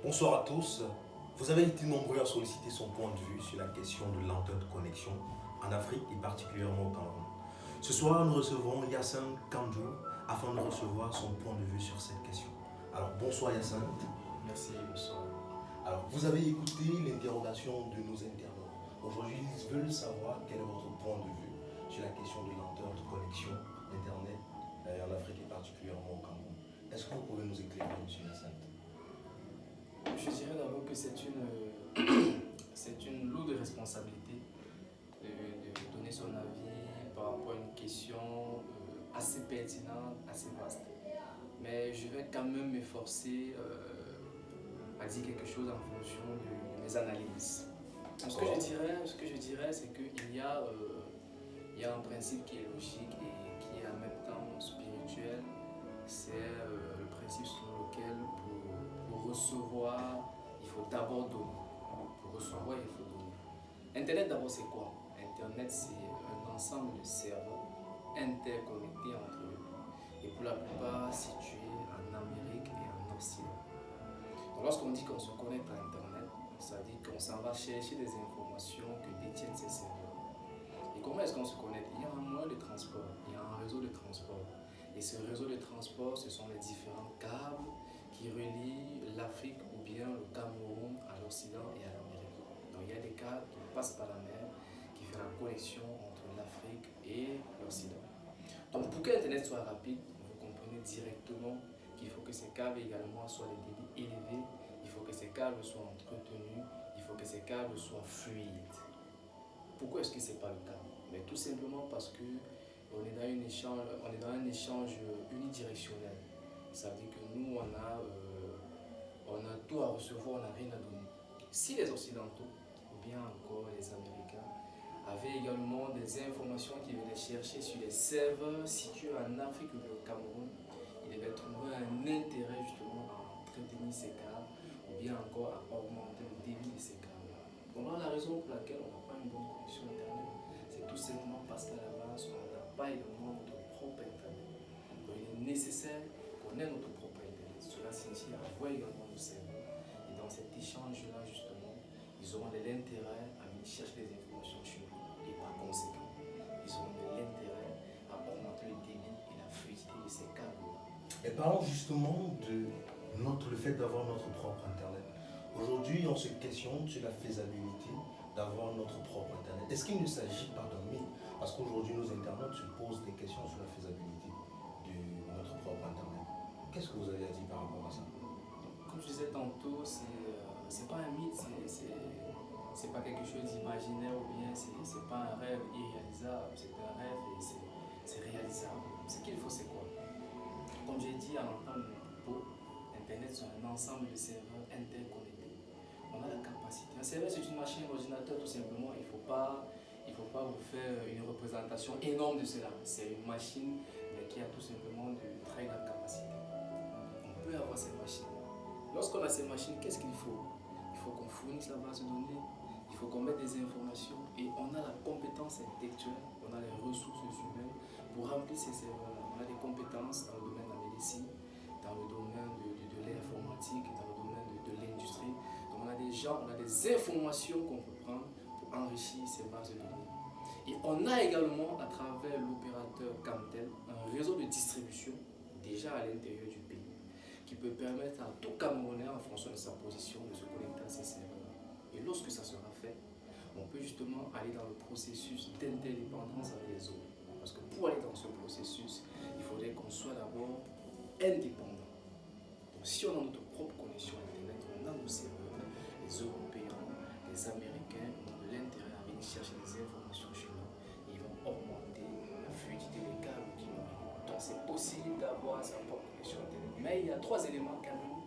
Bonsoir à tous. Vous avez été nombreux à solliciter son point de vue sur la question de lenteur de connexion en Afrique et particulièrement au Cameroun. Ce soir, nous recevons Yacine Kandjou afin de recevoir son point de vue sur cette question. Alors, bonsoir Yacine. Merci, bonsoir. Alors, vous avez écouté l'interrogation de nos internautes. Aujourd'hui, ils veulent savoir quel est votre point de vue sur la question de lenteur de connexion Internet en Afrique et particulièrement au Cameroun. Est-ce que vous pouvez nous éclairer, M. Yacine? Je dirais d'abord que c'est une lourde responsabilité de donner son avis par rapport à une question assez pertinente, assez vaste. Mais je vais quand même m'efforcer à dire quelque chose en fonction de mes analyses. Ce que je dirais, c'est qu'il y a un principe qui est logique et qui est en même temps spirituel. C'est le principe selon lequel pour recevoir, il faut d'abord donner. Pour recevoir, il faut donner. Internet d'abord, c'est quoi? Internet, c'est un ensemble de serveurs interconnectés entre eux et pour la plupart situés en Amérique et en Occident. Donc, lorsqu'on dit qu'on se connecte à Internet, ça dit qu'on s'en va chercher des informations que détiennent ces serveurs. Et comment est-ce qu'on se connecte? Il y a un moyen de transport, il y a un réseau de transport. Et ce réseau de transport, ce sont les différents câbles qui relient l'Afrique ou bien le Cameroun à l'Occident et à l'Amérique. Donc il y a des câbles qui passent par la mer, qui font la connexion entre l'Afrique et l'Occident. Donc pour que Internet soit rapide, vous comprenez directement qu'il faut que ces câbles également soient de débit élevé, il faut que ces câbles soient entretenus, il faut que ces câbles soient fluides. Pourquoi est-ce que ce n'est pas le cas? Mais tout simplement parce que on est dans un échange unidirectionnel. Ça veut dire que nous, on a tout à recevoir, on n'a rien à donner. Si les Occidentaux, ou bien encore les Américains, avaient également des informations qu'ils venaient chercher sur les serveurs situés en Afrique ou au Cameroun, ils devaient trouver un intérêt justement à entretenir ces câbles, ou bien encore à augmenter le débit de ces câbles. Voilà la raison pour laquelle on n'a pas une bonne connexion Internet. C'est tout simplement parce qu'à la base, on n'a pas également notre propre Internet. Donc il est nécessaire qu'on ait notre propre Internet. Cela signifie avoir également nos serveurs. Et dans cet échange-là, justement, ils auront de l'intérêt à venir chercher des informations chez nous. Et par conséquent, ils auront de l'intérêt à augmenter le débit et la fluidité de ces câbles-là. Et parlons justement de le fait d'avoir notre propre Internet. Aujourd'hui, on se questionne sur la faisabilité d'avoir notre propre Internet. Est-ce qu'il ne s'agit pas d'un mythe? Parce qu'aujourd'hui, nos internautes se posent des questions sur la faisabilité de notre propre Internet. Qu'est-ce que vous avez à dire par rapport à ça? Comme je disais tantôt, c'est pas un mythe, c'est pas quelque chose d'imaginaire ou bien c'est pas un rêve irréalisable, c'est un rêve et c'est réalisable. Ce qu'il faut, c'est quoi? Comme j'ai dit à l'entame de mon propos, Internet c'est un ensemble de serveurs interconnectés. On a la capacité. Un serveur c'est une machine, un ordinateur tout simplement. Il faut pas vous faire une représentation énorme de cela. C'est une machine mais qui a tout simplement de très grandes capacités. On peut avoir ces machines. Lorsqu'on a ces machines, qu'est-ce qu'il faut? Il faut qu'on fournisse la base de données, il faut qu'on mette des informations et on a la compétence intellectuelle, on a les ressources humaines pour remplir ces serveurs-là. On a des compétences dans le domaine de la médecine, dans le domaine de l'informatique, dans le domaine de l'industrie. Donc on a des gens, on a des informations qu'on peut prendre pour enrichir ces bases de données. Et on a également, à travers l'opérateur Camtel, un réseau de distribution déjà à l'intérieur du pays qui peut permettre à tout Camerounais, en fonction de sa position, de se connecter à ces serveurs. Et lorsque ça sera fait, on peut justement aller dans le processus d'interdépendance avec les autres. Parce que pour aller dans ce processus, il faudrait qu'on soit d'abord indépendant. Donc si on a notre propre connexion Internet, on a nos serveurs, les Européens, les Américains ont de l'intérêt à venir chercher des informations chez nous. Et ils vont augmenter la fluidité des câbles qui nous arrivent. Donc c'est possible d'avoir sa propre connexion Internet. Mais il y a trois éléments quand même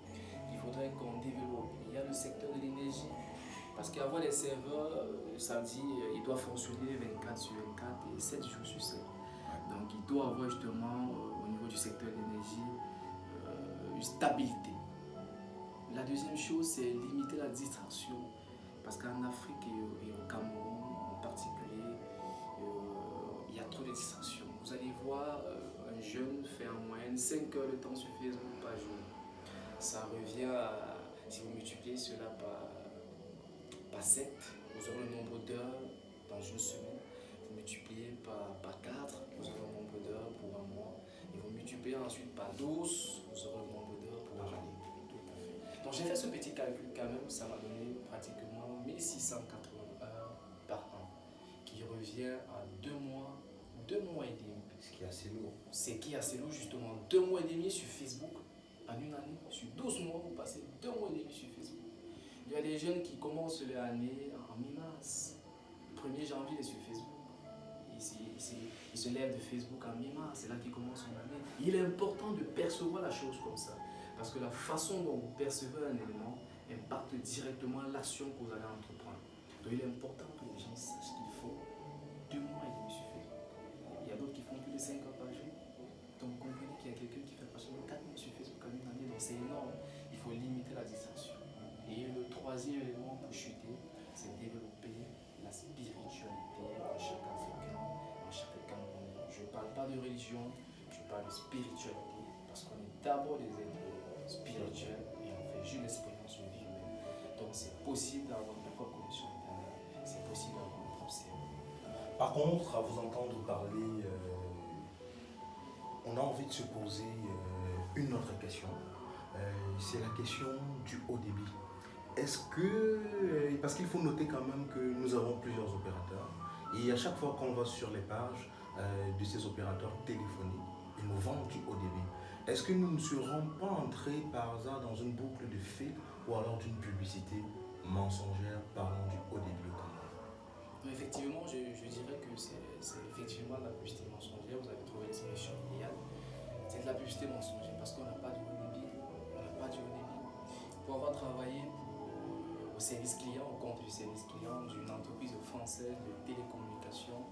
qu'il faudrait qu'on développe. Il y a le secteur de l'énergie. Parce qu'avoir des serveurs, ça dit il doit fonctionner 24 sur 24 et 7 jours sur 7. Donc il doit avoir justement au niveau du secteur de l'énergie une stabilité. La deuxième chose, c'est limiter la distraction. Parce qu'en Afrique et au Cameroun en particulier, il y a trop de distractions. Vous allez voir un jeune fait en moyenne 5 heures de temps sur Facebook par jour. Ça revient Si vous multipliez cela par 7, vous aurez le nombre d'heures dans une semaine. Vous multipliez par 4, vous aurez le nombre d'heures pour un mois. Et vous multipliez ensuite par 12, vous aurez le nombre d'heures pour une année. Tout à fait. Donc j'ai fait ce petit calcul quand même, ça m'a donné pratiquement 1680 heures par an, qui revient à 2 mois et demi. Ce qui est assez lourd. C'est qui est assez lourd justement, 2 mois et demi sur Facebook. En une année, sur 12 mois, vous passez 2 mois et demi sur Facebook. Il y a des jeunes qui commencent leur année en mi-mars. Le 1er janvier, il est sur Facebook. Il se lève de Facebook en mi-mars, c'est là qu'il commence son année. Il est important de percevoir la chose comme ça. Parce que la façon dont vous percevez un élément impacte directement l'action que vous allez entreprendre. Donc il est important que les gens sachent qu'il faut 2 mois et demi sur Facebook. Il y a d'autres qui font plus de 5 ans par jour. Donc vous comprenez qu'il y a quelqu'un qui fait pratiquement 4 mois sur Facebook en une année. Donc c'est énorme. Il faut limiter la distraction. Et le troisième élément pour chuter, c'est développer la spiritualité en chaque Africain, en chaque Camerounais. Je ne parle pas de religion, je parle de spiritualité. Parce qu'on est d'abord des êtres spirituels et on fait juste l'expérience de vie humaine. Donc c'est possible d'avoir une propre connexion Internet, c'est possible d'avoir une propre cerveau. Par contre, à vous entendre parler, on a envie de se poser une autre question. C'est la question du haut débit. Est-ce que, parce qu'il faut noter quand même que nous avons plusieurs opérateurs, et à chaque fois qu'on va sur les pages de ces opérateurs téléphoniques, ils nous vendent du haut débit. Est-ce que nous ne serons pas entrés par hasard dans une boucle de faits ou alors d'une publicité mensongère parlant du haut débit au Cameroun? Effectivement, je dirais que c'est effectivement de la publicité mensongère. Vous avez trouvé l'expression idéale. C'est de la publicité mensongère parce qu'on n'a pas du haut débit. On n'a pas du haut débit. Pour avoir travaillé au service client, au compte du service client d'une entreprise française de télécommunications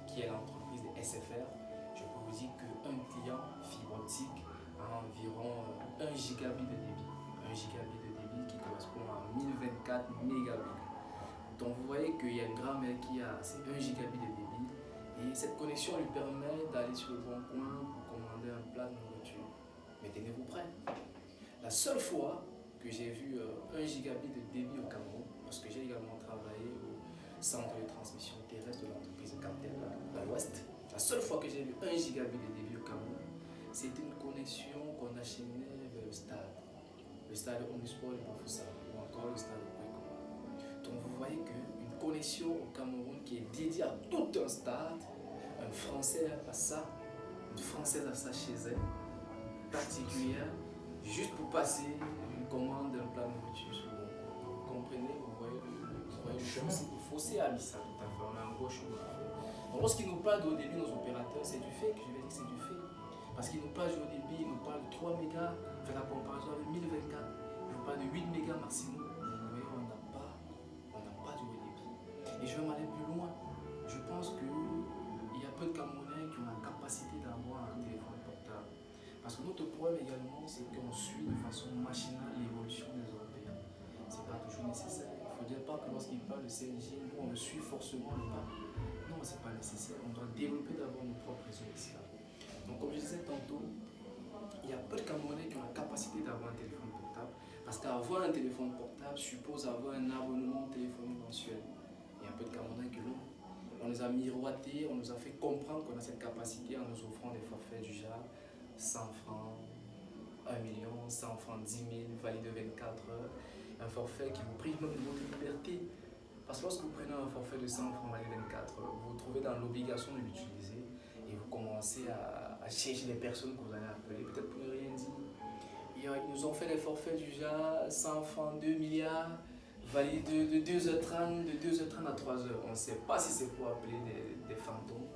qui est l'entreprise de SFR, je peux vous dire qu'un client fibre optique a environ 1 gigabit de débit. 1 gigabit de débit qui correspond à 1024 mégabits. Donc vous voyez qu'il y a une grand-mère qui a ces 1 gigabit de débit et cette connexion lui permet d'aller sur le bon coin pour commander un plat de nourriture. Mais tenez-vous prêts. La seule fois que j'ai vu 1 gigabit de débit au Cameroun, parce que j'ai également travaillé au centre de transmission terrestre de l'entreprise Captel dans l'Ouest, la seule fois que j'ai vu 1 gigabit de débit au Cameroun, c'était une connexion qu'on acheminait vers le stade Omnisport de Bafoussa ou encore le stade de Kweko. Donc vous voyez qu'une connexion au Cameroun qui est dédiée à tout un stade, un Français a ça, une Française a ça chez elle, particulière, juste pour passer une commande d'un plat de nourriture. Vous comprenez, vous voyez le fossé a mis ça tout à fait, on a un gros chemin à faire. Donc lorsqu'ils nous parlent de haut débit, nos opérateurs, c'est du fait, je vais dire que c'est du fait. Parce qu'ils nous parlent de haut débit, ils nous parlent de 3 mégas, fait la comparaison avec 1024, ils nous parlent de 8 mégas maximum. Vous voyez, on n'a pas du haut débit. Et je vais m'aller plus loin. Je pense qu'il y a peu de Camerounais qui ont la capacité d'avoir un téléphone portable. Parce que notre problème également, c'est qu'on suit de façon machinale l'évolution des Européens. Ce n'est pas toujours nécessaire. Il ne faut dire pas que lorsqu'ils parlent de 5G, nous on le suit forcément le pas. Non, ce n'est pas nécessaire. On doit développer d'abord nos propres réseaux ici. Donc comme je disais tantôt, il y a peu de Camerounais qui ont la capacité d'avoir un téléphone portable. Parce qu'avoir un téléphone portable suppose avoir un abonnement téléphonique mensuel. Il y a peu de Camerounais qui l'ont. On nous a miroité, on nous a fait comprendre qu'on a cette capacité en nous offrant des forfaits du genre 100 francs, 1 million, 100 francs, 10 000, valide 24 heures. Un forfait qui vous prive même de votre liberté. Parce que lorsque vous prenez un forfait de 100 francs, valide 24 heures, vous vous trouvez dans l'obligation de l'utiliser et vous commencez à chercher les personnes que vous allez appeler, peut-être pour ne rien dire. Ils nous ont fait des forfaits du genre 100 francs, 2 milliards, valide de 2h30, de 2h30 à 3h. On ne sait pas si c'est pour appeler des fantômes.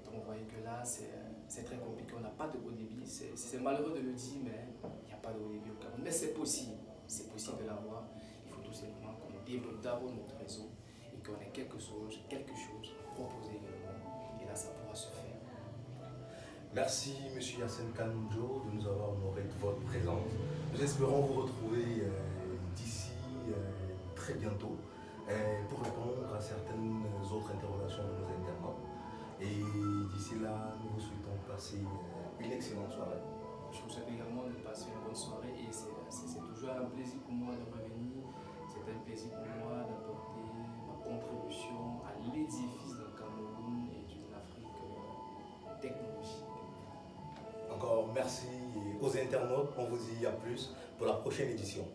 Donc vous voyez que là, c'est très compliqué. On n'a pas de haut débit. C'est malheureux de le dire, mais il n'y a pas de haut débit au Cameroun. Mais c'est possible. C'est possible de l'avoir. Il faut tout simplement qu'on développe d'abord notre réseau et qu'on ait quelque chose à proposer également. Et là, ça pourra se faire. Merci M. Yassine Kanoujo de nous avoir honoré de votre présence. Nous espérons vous retrouver d'ici très bientôt pour répondre à certaines autres interrogations de nos internautes. Et d'ici là, nous vous souhaitons passer une excellente soirée. Je vous souhaite également de passer une bonne soirée et c'est toujours un plaisir pour moi de revenir. C'est un plaisir pour moi d'apporter ma contribution à l'édifice d'un Cameroun et d'une Afrique technologique. Encore merci aux internautes. On vous dit à plus pour la prochaine édition.